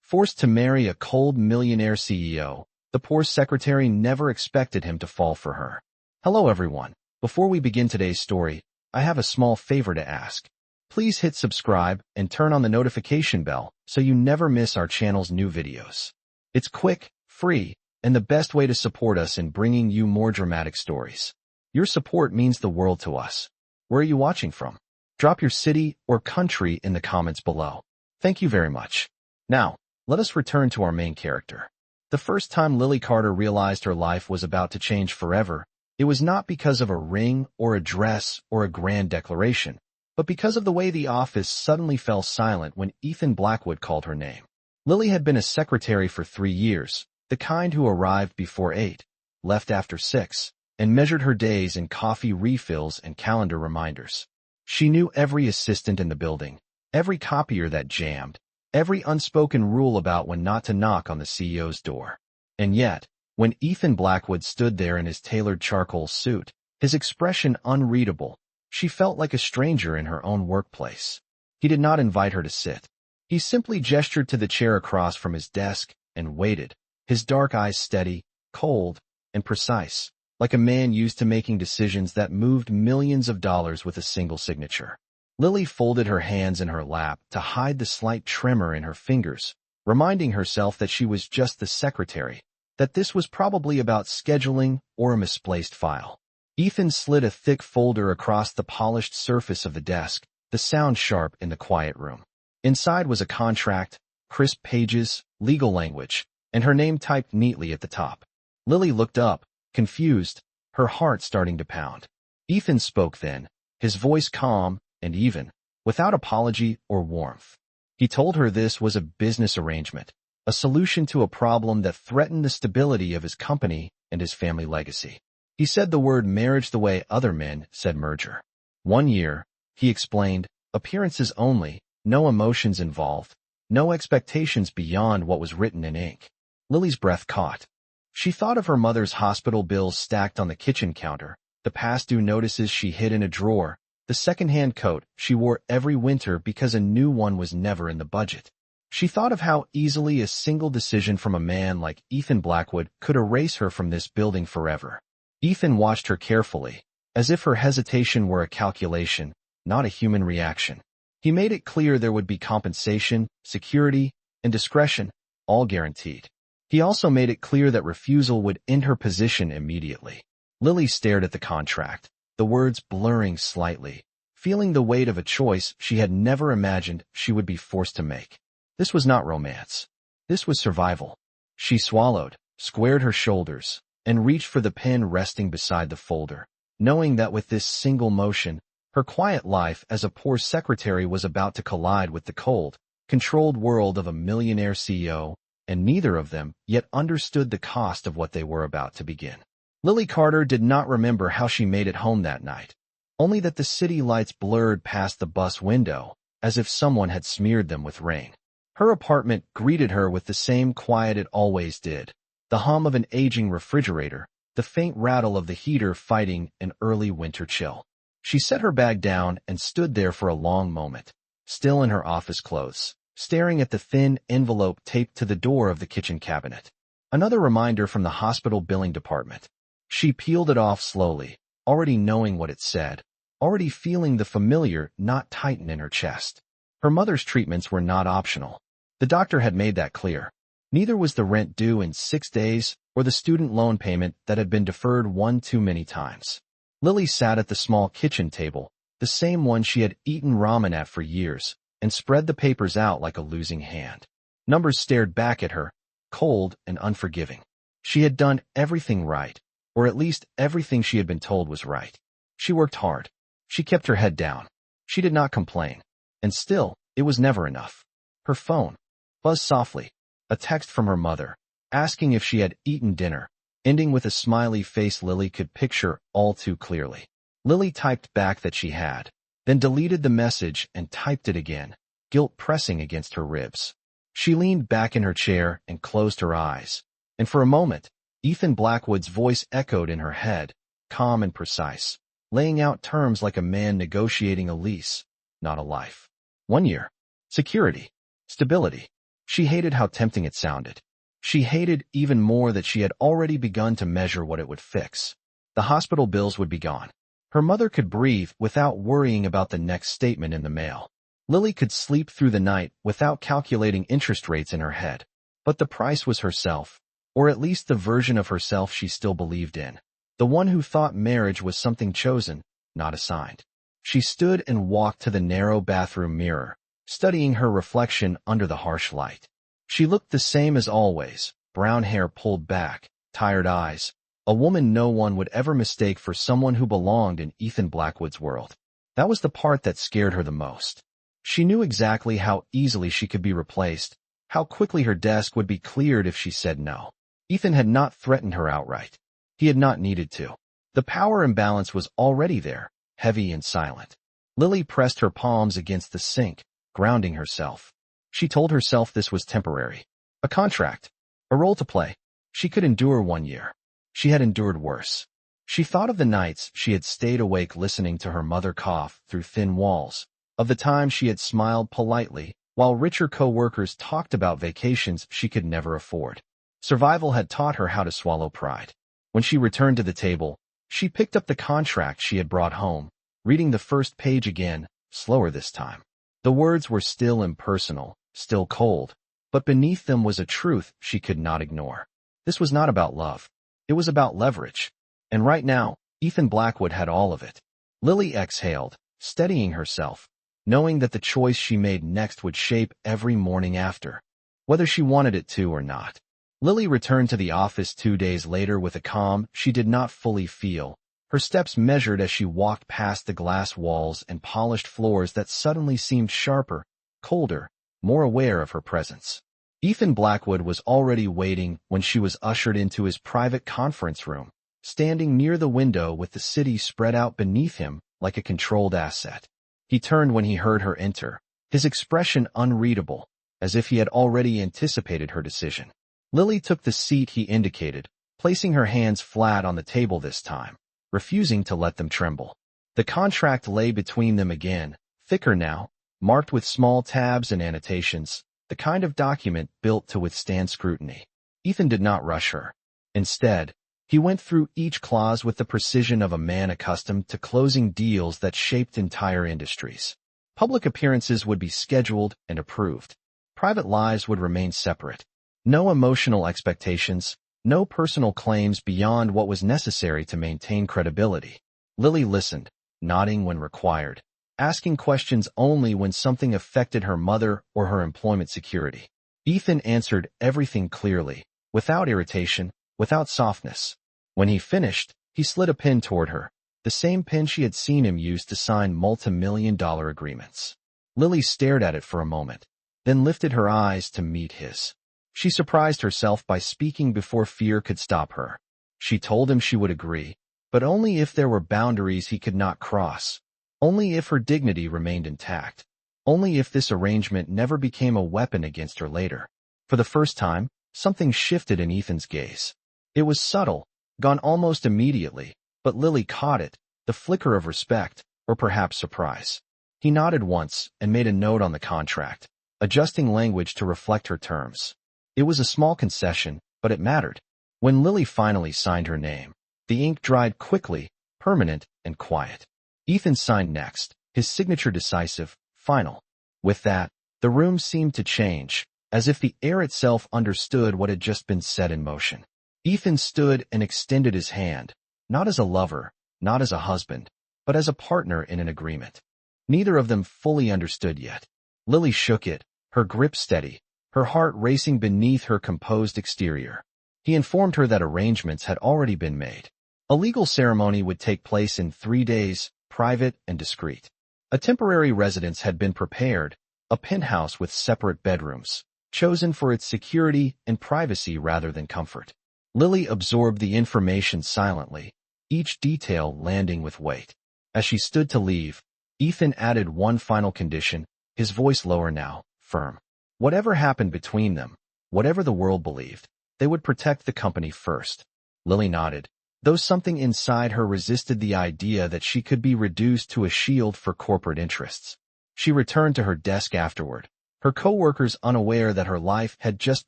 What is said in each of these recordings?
Forced to marry a cold millionaire CEO, the poor secretary never expected him to fall for her. Hello everyone. Before we begin today's story, I have a small favor to ask. Please hit subscribe and turn on the notification bell so you never miss our channel's new videos. It's quick, free, and the best way to support us in bringing you more dramatic stories. Your support means the world to us. Where are you watching from? Drop your city or country in the comments below. Thank you very much. Now, let us return to our main character. The first time Lily Carter realized her life was about to change forever, it was not because of a ring or a dress or a grand declaration, but because of the way the office suddenly fell silent when Ethan Blackwood called her name. Lily had been a secretary for 3 years, the kind who arrived before 8, left after 6, and measured her days in coffee refills and calendar reminders. She knew every assistant in the building, every copier that jammed, every unspoken rule about when not to knock on the CEO's door. And yet, when Ethan Blackwood stood there in his tailored charcoal suit, his expression unreadable, she felt like a stranger in her own workplace. He did not invite her to sit. He simply gestured to the chair across from his desk and waited, his dark eyes steady, cold, and precise, like a man used to making decisions that moved millions of dollars with a single signature. Lily folded her hands in her lap to hide the slight tremor in her fingers, reminding herself that she was just the secretary, that this was probably about scheduling or a misplaced file. Ethan slid a thick folder across the polished surface of the desk, the sound sharp in the quiet room. Inside was a contract, crisp pages, legal language, and her name typed neatly at the top. Lily looked up, confused, her heart starting to pound. Ethan spoke then, his voice calm and even, without apology or warmth. He told her this was a business arrangement, a solution to a problem that threatened the stability of his company and his family legacy. He said the word marriage the way other men said merger. 1 year, he explained, appearances only, no emotions involved, no expectations beyond what was written in ink. Lily's breath caught. She thought of her mother's hospital bills stacked on the kitchen counter, the past due notices she hid in a drawer, the second-hand coat she wore every winter because a new one was never in the budget. She thought of how easily a single decision from a man like Ethan Blackwood could erase her from this building forever. Ethan watched her carefully, as if her hesitation were a calculation, not a human reaction. He made it clear there would be compensation, security, and discretion, all guaranteed. He also made it clear that refusal would end her position immediately. Lily stared at the contract, the words blurring slightly, feeling the weight of a choice she had never imagined she would be forced to make. This was not romance. This was survival. She swallowed, squared her shoulders, and reached for the pen resting beside the folder, knowing that with this single motion, her quiet life as a poor secretary was about to collide with the cold, controlled world of a millionaire CEO, and neither of them yet understood the cost of what they were about to begin. Lily Carter did not remember how she made it home that night, only that the city lights blurred past the bus window, as if someone had smeared them with rain. Her apartment greeted her with the same quiet it always did, the hum of an aging refrigerator, the faint rattle of the heater fighting an early winter chill. She set her bag down and stood there for a long moment, still in her office clothes, staring at the thin envelope taped to the door of the kitchen cabinet. Another reminder from the hospital billing department. She peeled it off slowly, already knowing what it said, already feeling the familiar knot tighten in her chest. Her mother's treatments were not optional. The doctor had made that clear. Neither was the rent due in 6 days or the student loan payment that had been deferred one too many times. Lily sat at the small kitchen table, the same one she had eaten ramen at for years, and spread the papers out like a losing hand. Numbers stared back at her, cold and unforgiving. She had done everything right, or at least everything she had been told was right. She worked hard. She kept her head down. She did not complain. And still, it was never enough. Her phone buzzed softly, a text from her mother, asking if she had eaten dinner, ending with a smiley face Lily could picture all too clearly. Lily typed back that she had, then deleted the message and typed it again, guilt pressing against her ribs. She leaned back in her chair and closed her eyes, and for a moment, Ethan Blackwood's voice echoed in her head, calm and precise, laying out terms like a man negotiating a lease, not a life. 1 year. Security. Stability. She hated how tempting it sounded. She hated even more that she had already begun to measure what it would fix. The hospital bills would be gone. Her mother could breathe without worrying about the next statement in the mail. Lily could sleep through the night without calculating interest rates in her head. But the price was herself, or at least the version of herself she still believed in. The one who thought marriage was something chosen, not assigned. She stood and walked to the narrow bathroom mirror, studying her reflection under the harsh light. She looked the same as always, brown hair pulled back, tired eyes, a woman no one would ever mistake for someone who belonged in Ethan Blackwood's world. That was the part that scared her the most. She knew exactly how easily she could be replaced, how quickly her desk would be cleared if she said no. Ethan had not threatened her outright. He had not needed to. The power imbalance was already there, heavy and silent. Lily pressed her palms against the sink, grounding herself. She told herself this was temporary. A contract. A role to play. She could endure 1 year. She had endured worse. She thought of the nights she had stayed awake listening to her mother cough through thin walls, of the time she had smiled politely while richer co-workers talked about vacations she could never afford. Survival had taught her how to swallow pride. When she returned to the table, she picked up the contract she had brought home, reading the first page again, slower this time. The words were still impersonal, still cold, but beneath them was a truth she could not ignore. This was not about love. It was about leverage. And right now, Ethan Blackwood had all of it. Lily exhaled, steadying herself, knowing that the choice she made next would shape every morning after, whether she wanted it to or not. Lily returned to the office 2 days later with a calm she did not fully feel, her steps measured as she walked past the glass walls and polished floors that suddenly seemed sharper, colder, more aware of her presence. Ethan Blackwood was already waiting when she was ushered into his private conference room, standing near the window with the city spread out beneath him like a controlled asset. He turned when he heard her enter, his expression unreadable, as if he had already anticipated her decision. Lily took the seat he indicated, placing her hands flat on the table this time, refusing to let them tremble. The contract lay between them again, thicker now, marked with small tabs and annotations, the kind of document built to withstand scrutiny. Ethan did not rush her. Instead, he went through each clause with the precision of a man accustomed to closing deals that shaped entire industries. Public appearances would be scheduled and approved. Private lives would remain separate. No emotional expectations, no personal claims beyond what was necessary to maintain credibility. Lily listened, nodding when required, asking questions only when something affected her mother or her employment security. Ethan answered everything clearly, without irritation, without softness. When he finished, he slid a pen toward her, the same pen she had seen him use to sign multi-million-dollar agreements. Lily stared at it for a moment, then lifted her eyes to meet his. She surprised herself by speaking before fear could stop her. She told him she would agree, but only if there were boundaries he could not cross, only if her dignity remained intact, only if this arrangement never became a weapon against her later. For the first time, something shifted in Ethan's gaze. It was subtle, gone almost immediately, but Lily caught it, the flicker of respect, or perhaps surprise. He nodded once and made a note on the contract, adjusting language to reflect her terms. It was a small concession, but it mattered. When Lily finally signed her name, the ink dried quickly, permanent and quiet. Ethan signed next, his signature decisive, final. With that, the room seemed to change, as if the air itself understood what had just been set in motion. Ethan stood and extended his hand, not as a lover, not as a husband, but as a partner in an agreement. Neither of them fully understood yet. Lily shook it, her grip steady, her heart racing beneath her composed exterior. He informed her that arrangements had already been made. A legal ceremony would take place in 3 days, private and discreet. A temporary residence had been prepared, a penthouse with separate bedrooms, chosen for its security and privacy rather than comfort. Lily absorbed the information silently, each detail landing with weight. As she stood to leave, Ethan added one final condition, his voice lower now, firm. Whatever happened between them, whatever the world believed, they would protect the company first. Lily nodded, though something inside her resisted the idea that she could be reduced to a shield for corporate interests. She returned to her desk afterward, her coworkers unaware that her life had just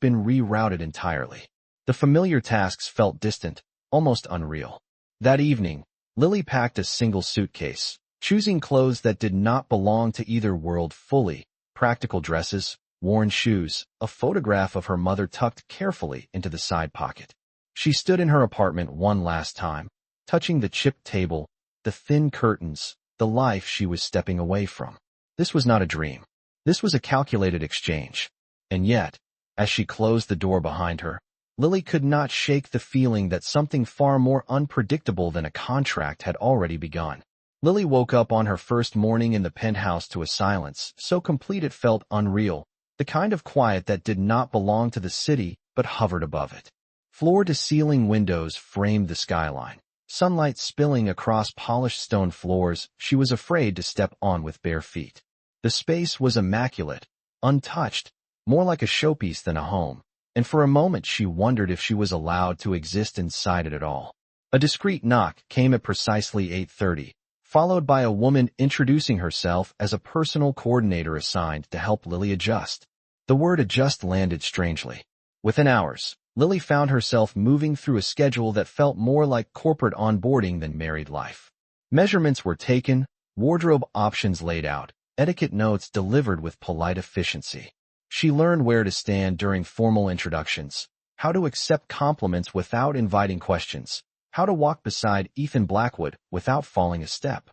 been rerouted entirely. The familiar tasks felt distant, almost unreal. That evening, Lily packed a single suitcase, choosing clothes that did not belong to either world fully: practical dresses, worn shoes, a photograph of her mother tucked carefully into the side pocket. She stood in her apartment one last time, touching the chipped table, the thin curtains, the life she was stepping away from. This was not a dream. This was a calculated exchange. And yet, as she closed the door behind her, Lily could not shake the feeling that something far more unpredictable than a contract had already begun. Lily woke up on her first morning in the penthouse to a silence so complete it felt unreal, the kind of quiet that did not belong to the city but hovered above it. Floor-to-ceiling windows framed the skyline, sunlight spilling across polished stone floors she was afraid to step on with bare feet. The space was immaculate, untouched, more like a showpiece than a home, and for a moment she wondered if she was allowed to exist inside it at all. A discreet knock came at precisely 8:30, followed by a woman introducing herself as a personal coordinator assigned to help Lily adjust. The word adjust landed strangely. Within hours, Lily found herself moving through a schedule that felt more like corporate onboarding than married life. Measurements were taken, wardrobe options laid out, etiquette notes delivered with polite efficiency. She learned where to stand during formal introductions, how to accept compliments without inviting questions, how to walk beside Ethan Blackwood without falling a step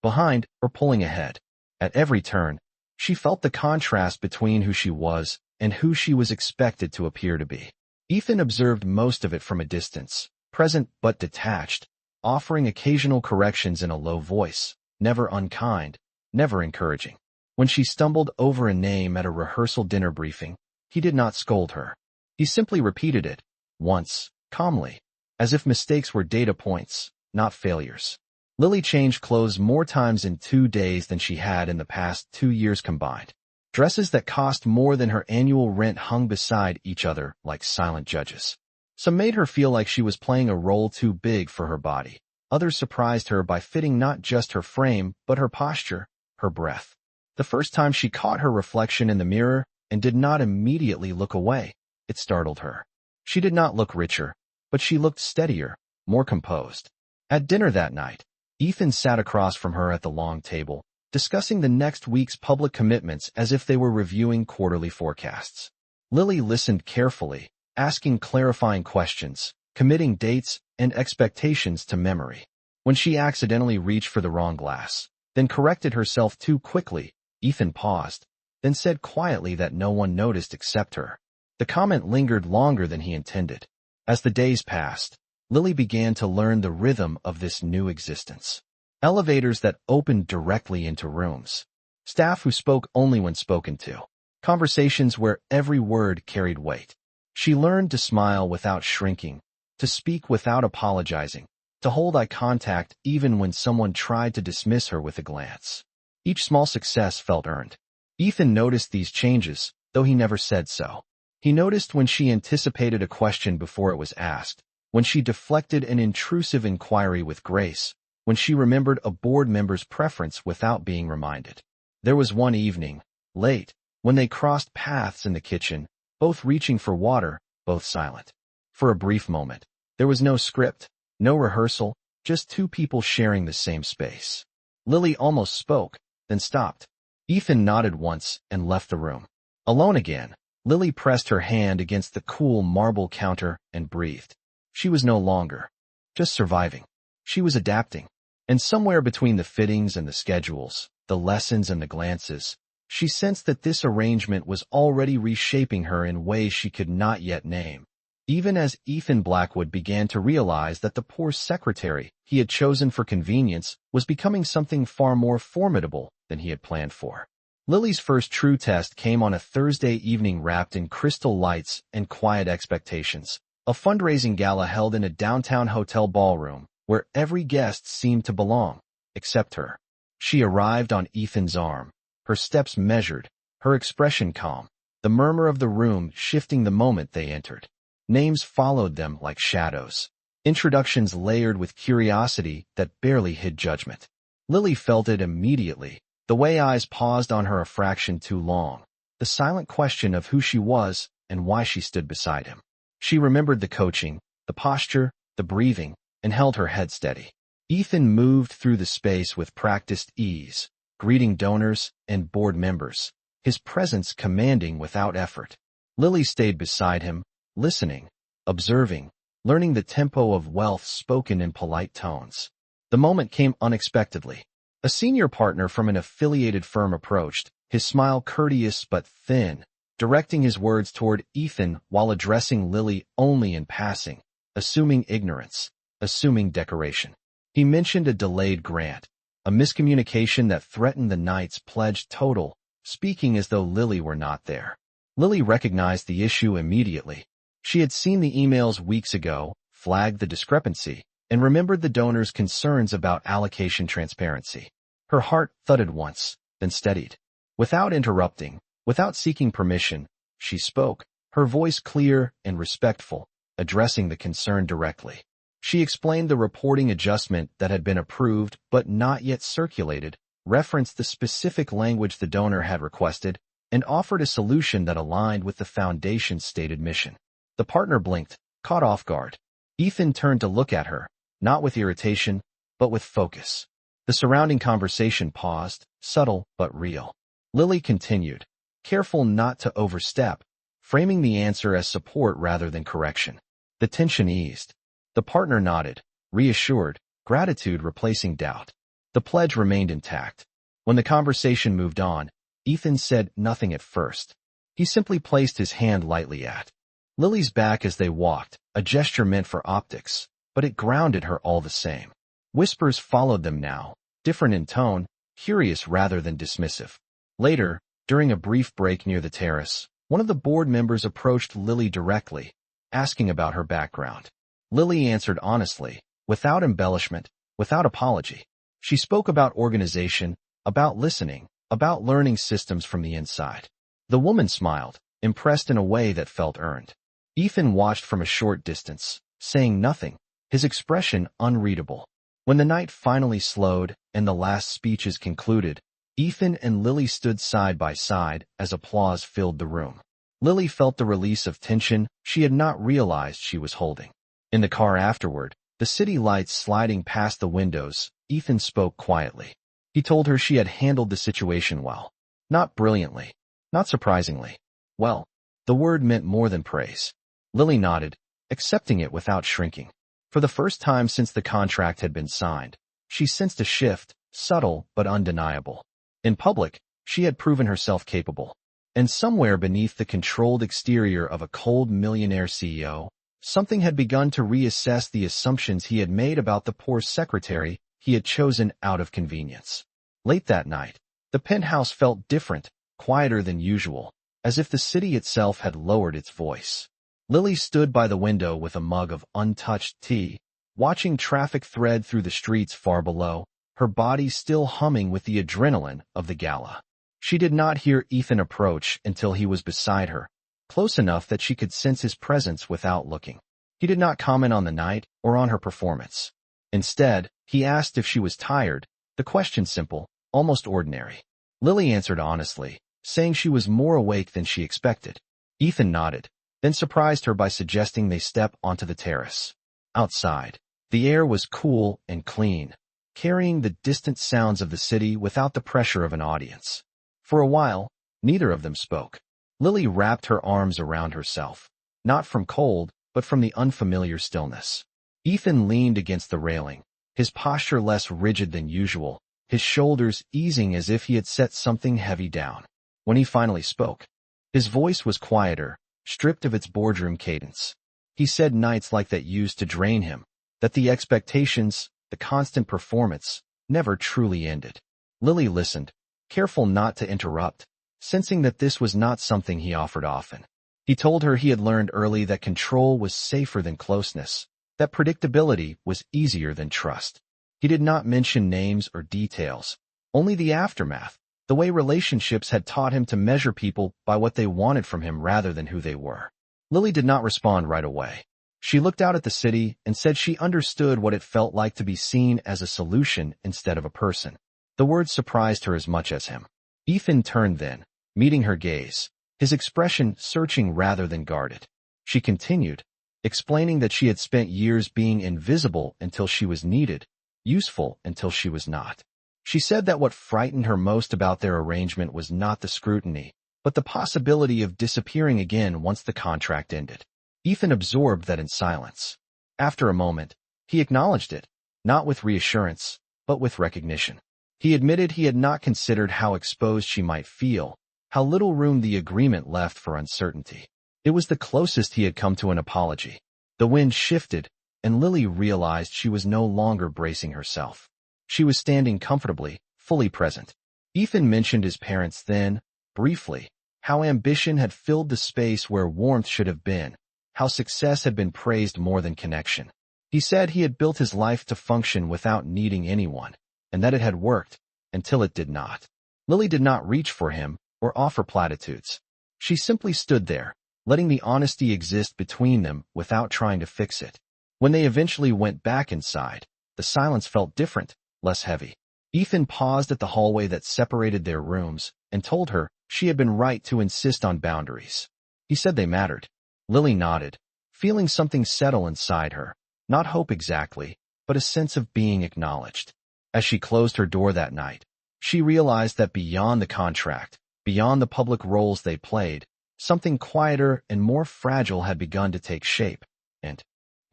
behind or pulling ahead. At every turn, she felt the contrast between who she was and who she was expected to appear to be. Ethan observed most of it from a distance, present but detached, offering occasional corrections in a low voice, never unkind, never encouraging. When she stumbled over a name at a rehearsal dinner briefing, he did not scold her. He simply repeated it, once, calmly, as if mistakes were data points, not failures. Lily changed clothes more times in 2 days than she had in the past 2 years combined. Dresses that cost more than her annual rent hung beside each other like silent judges. Some made her feel like she was playing a role too big for her body. Others surprised her by fitting not just her frame, but her posture, her breath. The first time she caught her reflection in the mirror and did not immediately look away, it startled her. She did not look richer, but she looked steadier, more composed. At dinner that night, Ethan sat across from her at the long table, discussing the next week's public commitments as if they were reviewing quarterly forecasts. Lily listened carefully, asking clarifying questions, committing dates and expectations to memory. When she accidentally reached for the wrong glass, then corrected herself too quickly, Ethan paused, then said quietly that no one noticed except her. The comment lingered longer than he intended. As the days passed, Lily began to learn the rhythm of this new existence. Elevators that opened directly into rooms. Staff who spoke only when spoken to. Conversations where every word carried weight. She learned to smile without shrinking, to speak without apologizing, to hold eye contact even when someone tried to dismiss her with a glance. Each small success felt earned. Ethan noticed these changes, though he never said so. He noticed when she anticipated a question before it was asked, when she deflected an intrusive inquiry with grace, when she remembered a board member's preference without being reminded. There was one evening, late, when they crossed paths in the kitchen, both reaching for water, both silent. For a brief moment, there was no script, no rehearsal, just two people sharing the same space. Lily almost spoke, then stopped. Ethan nodded once and left the room. Alone again, Lily pressed her hand against the cool marble counter and breathed. She was no longer just surviving. She was adapting. And somewhere between the fittings and the schedules, the lessons and the glances, she sensed that this arrangement was already reshaping her in ways she could not yet name. Even as Ethan Blackwood began to realize that the poor secretary he had chosen for convenience was becoming something far more formidable than he had planned for. Lily's first true test came on a Thursday evening wrapped in crystal lights and quiet expectations, a fundraising gala held in a downtown hotel ballroom where every guest seemed to belong, except her. She arrived on Ethan's arm, her steps measured, her expression calm, the murmur of the room shifting the moment they entered. Names followed them like shadows, introductions layered with curiosity that barely hid judgment. Lily felt it immediately, the way eyes paused on her a fraction too long, the silent question of who she was and why she stood beside him. She remembered the coaching, the posture, the breathing, and held her head steady. Ethan moved through the space with practiced ease, greeting donors and board members, his presence commanding without effort. Lily stayed beside him, listening, observing, learning the tempo of wealth spoken in polite tones. The moment came unexpectedly. A senior partner from an affiliated firm approached, his smile courteous but thin, directing his words toward Ethan while addressing Lily only in passing, assuming ignorance, assuming decoration. He mentioned a delayed grant, a miscommunication that threatened the night's pledged total, speaking as though Lily were not there. Lily recognized the issue immediately. She had seen the emails weeks ago, flagged the discrepancy, and remembered the donor's concerns about allocation transparency. Her heart thudded once, then steadied. Without interrupting, without seeking permission, she spoke, her voice clear and respectful, addressing the concern directly. She explained the reporting adjustment that had been approved but not yet circulated, referenced the specific language the donor had requested, and offered a solution that aligned with the foundation's stated mission. The partner blinked, caught off guard. Ethan turned to look at her, not with irritation, but with focus. The surrounding conversation paused, subtle but real. Lily continued, careful not to overstep, framing the answer as support rather than correction. The tension eased. The partner nodded, reassured, gratitude replacing doubt. The pledge remained intact. When the conversation moved on, Ethan said nothing at first. He simply placed his hand lightly at Lily's back as they walked, a gesture meant for optics, but it grounded her all the same. Whispers followed them now, different in tone, curious rather than dismissive. Later, during a brief break near the terrace, one of the board members approached Lily directly, asking about her background. Lily answered honestly, without embellishment, without apology. She spoke about organization, about listening, about learning systems from the inside. The woman smiled, impressed in a way that felt earned. Ethan watched from a short distance, saying nothing, his expression unreadable. When the night finally slowed and the last speeches concluded, Ethan and Lily stood side by side as applause filled the room. Lily felt the release of tension she had not realized she was holding. In the car afterward, the city lights sliding past the windows, Ethan spoke quietly. He told her she had handled the situation well. Not brilliantly, not surprisingly. Well, the word meant more than praise. Lily nodded, accepting it without shrinking. For the first time since the contract had been signed, she sensed a shift, subtle but undeniable. In public, she had proven herself capable. And somewhere beneath the controlled exterior of a cold millionaire CEO, something had begun to reassess the assumptions he had made about the poor secretary he had chosen out of convenience. Late that night, the penthouse felt different, quieter than usual, as if the city itself had lowered its voice. Lily stood by the window with a mug of untouched tea, watching traffic thread through the streets far below, her body still humming with the adrenaline of the gala. She did not hear Ethan approach until he was beside her, close enough that she could sense his presence without looking. He did not comment on the night or on her performance. Instead, he asked if she was tired, the question simple, almost ordinary. Lily answered honestly, saying she was more awake than she expected. Ethan nodded, then surprised her by suggesting they step onto the terrace. Outside, the air was cool and clean, carrying the distant sounds of the city without the pressure of an audience. For a while, neither of them spoke. Lily wrapped her arms around herself, not from cold, but from the unfamiliar stillness. Ethan leaned against the railing, his posture less rigid than usual, his shoulders easing as if he had set something heavy down. When he finally spoke, his voice was quieter, stripped of its boardroom cadence. He said nights like that used to drain him, that the expectations, the constant performance, never truly ended. Lily listened, careful not to interrupt, sensing that this was not something he offered often. He told her he had learned early that control was safer than closeness, that predictability was easier than trust. He did not mention names or details, only the aftermath, the way relationships had taught him to measure people by what they wanted from him rather than who they were. Lily did not respond right away. She looked out at the city and said she understood what it felt like to be seen as a solution instead of a person. The words surprised her as much as him. Ethan turned then, meeting her gaze, his expression searching rather than guarded. She continued, explaining that she had spent years being invisible until she was needed, useful until she was not. She said that what frightened her most about their arrangement was not the scrutiny, but the possibility of disappearing again once the contract ended. Ethan absorbed that in silence. After a moment, he acknowledged it, not with reassurance, but with recognition. He admitted he had not considered how exposed she might feel, how little room the agreement left for uncertainty. It was the closest he had come to an apology. The wind shifted, and Lily realized she was no longer bracing herself. She was standing comfortably, fully present. Ethan mentioned his parents then, briefly, how ambition had filled the space where warmth should have been, how success had been praised more than connection. He said he had built his life to function without needing anyone, and that it had worked, until it did not. Lily did not reach for him or offer platitudes. She simply stood there, letting the honesty exist between them without trying to fix it. When they eventually went back inside, the silence felt different, less heavy. Ethan paused at the hallway that separated their rooms and told her she had been right to insist on boundaries. He said they mattered. Lily nodded, feeling something settle inside her, not hope exactly, but a sense of being acknowledged. As she closed her door that night, she realized that beyond the contract, beyond the public roles they played, something quieter and more fragile had begun to take shape, and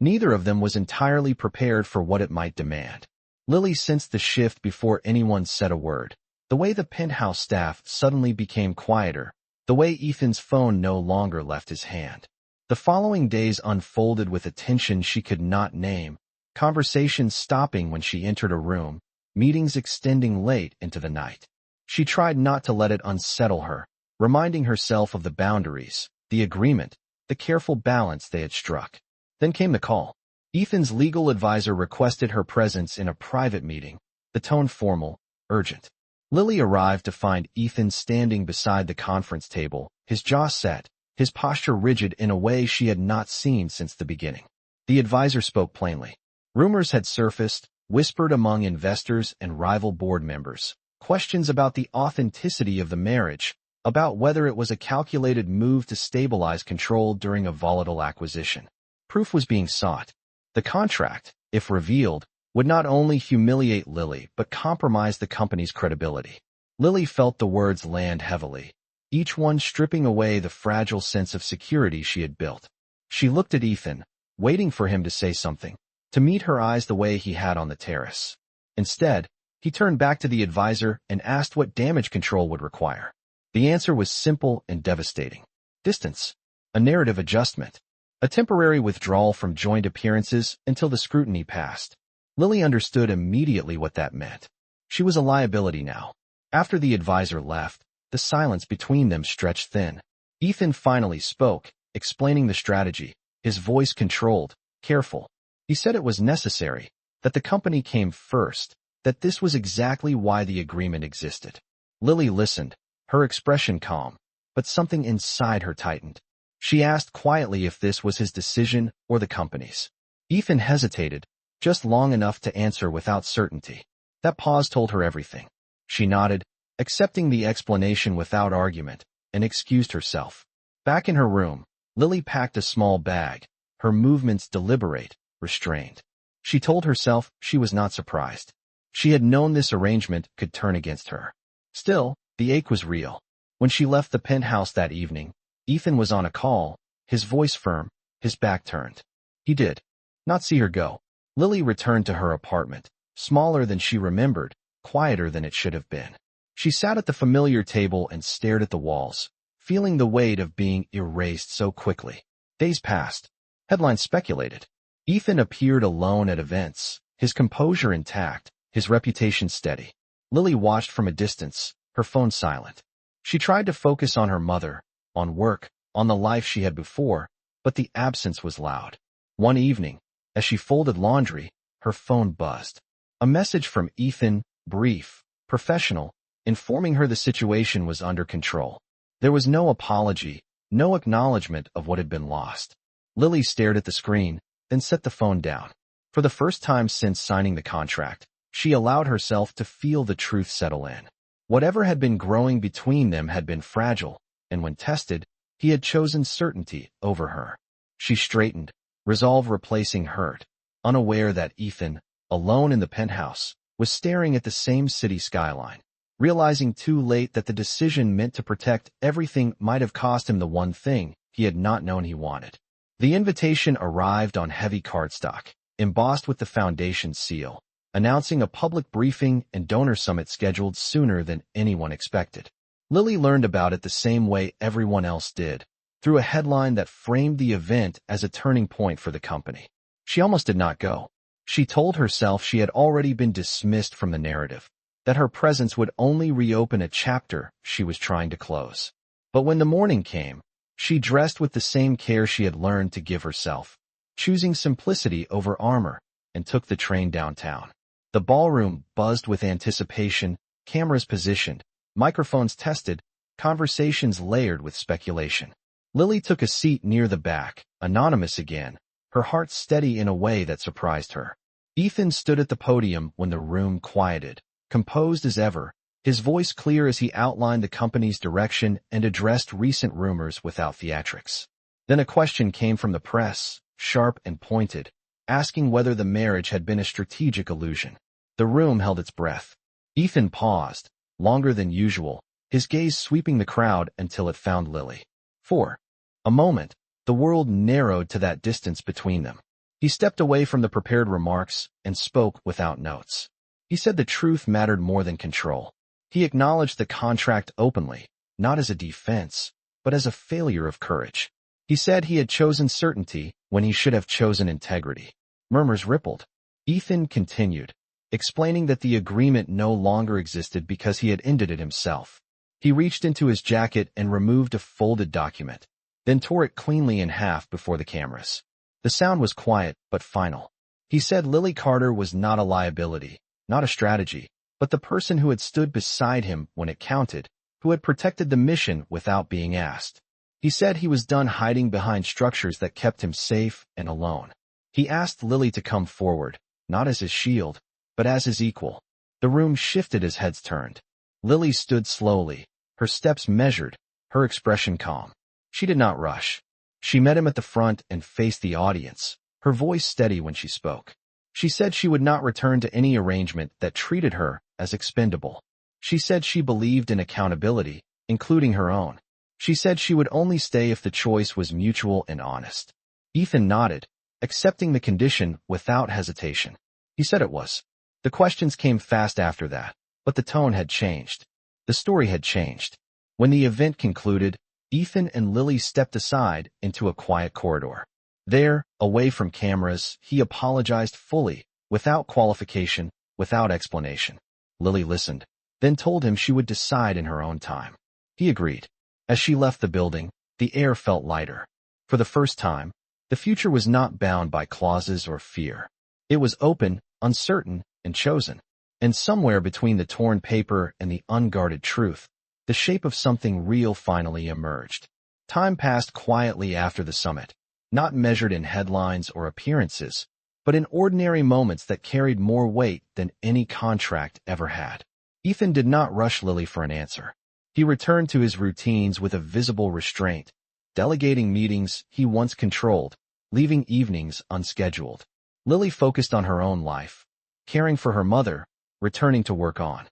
neither of them was entirely prepared for what it might demand. Lily sensed the shift before anyone said a word. The way the penthouse staff suddenly became quieter, the way Ethan's phone no longer left his hand. The following days unfolded with a tension she could not name, conversations stopping when she entered a room, meetings extending late into the night. She tried not to let it unsettle her, reminding herself of the boundaries, the agreement, the careful balance they had struck. Then came the call. Ethan's legal advisor requested her presence in a private meeting, the tone formal, urgent. Lily arrived to find Ethan standing beside the conference table, his jaw set, his posture rigid in a way she had not seen since the beginning. The advisor spoke plainly. Rumors had surfaced, whispered among investors and rival board members. Questions about the authenticity of the marriage, about whether it was a calculated move to stabilize control during a volatile acquisition. Proof was being sought. The contract, if revealed, would not only humiliate Lily but compromise the company's credibility. Lily felt the words land heavily, each one stripping away the fragile sense of security she had built. She looked at Ethan, waiting for him to say something, to meet her eyes the way he had on the terrace. Instead, he turned back to the advisor and asked what damage control would require. The answer was simple and devastating. Distance. A narrative adjustment. A temporary withdrawal from joint appearances until the scrutiny passed. Lily understood immediately what that meant. She was a liability now. After the advisor left, the silence between them stretched thin. Ethan finally spoke, explaining the strategy, his voice controlled, careful. He said it was necessary, that the company came first, that this was exactly why the agreement existed. Lily listened, her expression calm, but something inside her tightened. She asked quietly if this was his decision or the company's. Ethan hesitated, just long enough to answer without certainty. That pause told her everything. She nodded, accepting the explanation without argument, and excused herself. Back in her room, Lily packed a small bag, her movements deliberate, restrained. She told herself she was not surprised. She had known this arrangement could turn against her. Still, the ache was real. When she left the penthouse that evening, Ethan was on a call, his voice firm, his back turned. He did not see her go. Lily returned to her apartment, smaller than she remembered, quieter than it should have been. She sat at the familiar table and stared at the walls, feeling the weight of being erased so quickly. Days passed. Headlines speculated. Ethan appeared alone at events, his composure intact, his reputation steady. Lily watched from a distance, her phone silent. She tried to focus on her mother, on work, on the life she had before, but the absence was loud. One evening, as she folded laundry, her phone buzzed. A message from Ethan, brief, professional, informing her the situation was under control. There was no apology, no acknowledgement of what had been lost. Lily stared at the screen, then set the phone down. For the first time since signing the contract, she allowed herself to feel the truth settle in. Whatever had been growing between them had been fragile, and when tested, he had chosen certainty over her. She straightened, resolve replacing hurt, unaware that Ethan, alone in the penthouse, was staring at the same city skyline. Realizing too late that the decision meant to protect everything might have cost him the one thing he had not known he wanted. The invitation arrived on heavy cardstock, embossed with the foundation's seal, announcing a public briefing and donor summit scheduled sooner than anyone expected. Lily learned about it the same way everyone else did, through a headline that framed the event as a turning point for the company. She almost did not go. She told herself she had already been dismissed from the narrative, that her presence would only reopen a chapter she was trying to close. But when the morning came, she dressed with the same care she had learned to give herself, choosing simplicity over armor, and took the train downtown. The ballroom buzzed with anticipation, cameras positioned, microphones tested, conversations layered with speculation. Lily took a seat near the back, anonymous again, her heart steady in a way that surprised her. Ethan stood at the podium when the room quieted, composed as ever, his voice clear as he outlined the company's direction and addressed recent rumors without theatrics. Then a question came from the press, sharp and pointed, asking whether the marriage had been a strategic illusion. The room held its breath. Ethan paused, longer than usual, his gaze sweeping the crowd until it found Lily. For a moment, the world narrowed to that distance between them. He stepped away from the prepared remarks and spoke without notes. He said the truth mattered more than control. He acknowledged the contract openly, not as a defense, but as a failure of courage. He said he had chosen certainty when he should have chosen integrity. Murmurs rippled. Ethan continued, explaining that the agreement no longer existed because he had ended it himself. He reached into his jacket and removed a folded document, then tore it cleanly in half before the cameras. The sound was quiet but final. He said Lily Carter was not a liability, not a strategy, but the person who had stood beside him when it counted, who had protected the mission without being asked. He said he was done hiding behind structures that kept him safe and alone. He asked Lily to come forward, not as his shield, but as his equal. The room shifted as heads turned. Lily stood slowly, her steps measured, her expression calm. She did not rush. She met him at the front and faced the audience, her voice steady when she spoke. She said she would not return to any arrangement that treated her as expendable. She said she believed in accountability, including her own. She said she would only stay if the choice was mutual and honest. Ethan nodded, accepting the condition without hesitation. He said it was. The questions came fast after that, but the tone had changed. The story had changed. When the event concluded, Ethan and Lily stepped aside into a quiet corridor. There, away from cameras, he apologized fully, without qualification, without explanation. Lily listened, then told him she would decide in her own time. He agreed. As she left the building, the air felt lighter. For the first time, the future was not bound by clauses or fear. It was open, uncertain, and chosen. And somewhere between the torn paper and the unguarded truth, the shape of something real finally emerged. Time passed quietly after the summit, not measured in headlines or appearances, but in ordinary moments that carried more weight than any contract ever had. Ethan did not rush Lily for an answer. He returned to his routines with a visible restraint, delegating meetings he once controlled, leaving evenings unscheduled. Lily focused on her own life, caring for her mother, returning to work on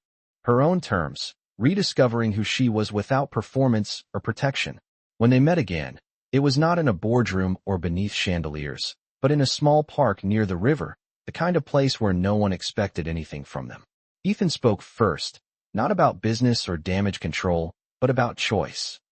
her own terms, rediscovering who she was without performance or protection. When they met again, it was not in a boardroom or beneath chandeliers, but in a small park near the river, the kind of place where no one expected anything from them. Ethan spoke first, not about business or damage control, but about choice.